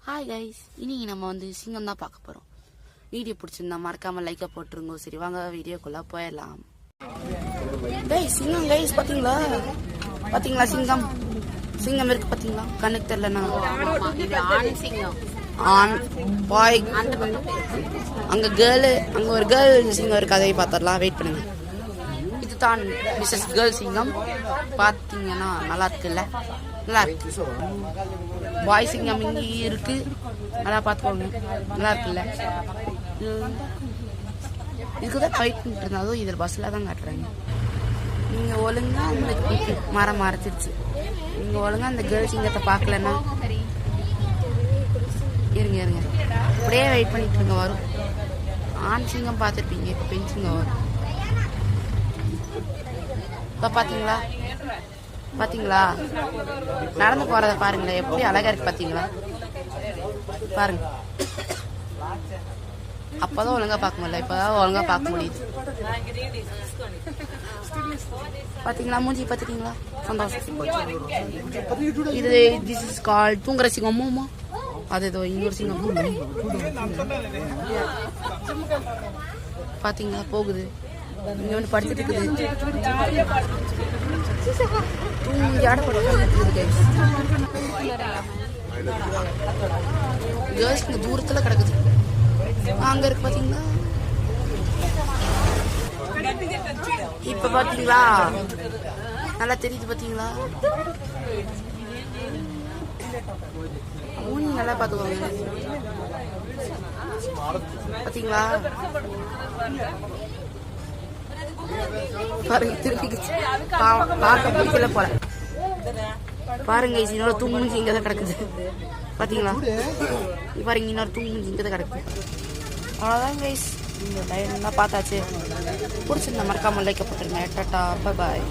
Hi guys, இன்னைக்கு நம்ம சிங்கம் தான் பார்க்க போகிறோம். வீடியோ பிடிச்சிருந்தா மறக்காமல் லைக்கை போட்டுருங்க. சரி வாங்க வீடியோக்குள்ளே போயிடலாம். கைஸ் சிங்கம் கைஸ் பார்த்தீங்களா சிங்கம் சிங்கம் இருக்கு பார்த்தீங்களா? கண்ணுக்கு தெரியலண்ணா. ஆண் பாய் அங்கே கேர்ளு, அங்கே ஒரு கேர்ள் சிங்கம் இருக்கு, அதை பார்த்துடலாம். வெயிட் பண்ணுங்க. இதுதான் மிஸ்ஸஸ் கேர்ள் சிங்கம். பார்த்தீங்கன்னா நல்லா இருக்குல்ல? நல்லா இருக்கு. பாய் சிங்கம் இங்கே இருக்கு, நல்லா பார்த்துக்கோங்க. நல்லா இருக்குல்ல? இதுக்குதான் ஃபைட் பண்ணிட்டு இருந்தாலும் இதில் பஸ்ஸில் தான் காட்டுறாங்க. நீங்கள் ஒழுங்கா அந்த மரம் மறைச்சிருச்சு. நீங்கள் ஒழுங்கா அந்த கேர்ள் சிங்கத்தை பார்க்கலன்னா இருங்க அப்படியே வெயிட் பண்ணிட்டு இருங்க. வரும். ஆண் சிங்கம் பார்த்துருப்பீங்க, இப்போ பெண் சிங்கம் வரும். இப்போ பார்த்தீங்களா நடந்து போறத பாருங்களேன், எப்படி அழகா இருக்கு பார்த்தீங்களா? பாருங்க. அப்பதான் ஒழுங்கா பார்க்க முடியல, இப்பதான் ஒழுங்கா பார்க்க முடியுது. பாத்தீங்களா மூஞ்சி பாத்துட்டீங்களா? சந்தோஷம். இது திஸ் இஸ் கால் தூங்குற சிங்கமுமா? அது ஏதோ இன்னொரு சிங்கம் பாத்தீங்களா போகுது. இங்க வந்து படுத்துட்டு இருக்குது. தூரத்துல கிடக்குது. அங்க இருக்கு பாத்தீங்களா? இப்ப பாத்தீங்களா நல்லா தெரியுது பாத்தீங்களா? ஊனி நல்லா பாத்துக்கோங்க. பாத்தீங்களா? பாருங்க திருப்பி பார்க்க பிடிக்கல போல. பாருங்க இன்னொரு தூங்குஞ்சி இங்கதான் கிடக்குது. பாத்தீங்களா? பாருங்க இன்னொரு தூங்குஞ்சி இங்கதான் கிடக்குது. அவ்வளவுதான் கைஸ், இந்த லைன் எல்லாம் பார்த்தாச்சு. பிடிச்சிருந்தா மறக்காம லைக் போட்டுருங்க. Tata, bye bye.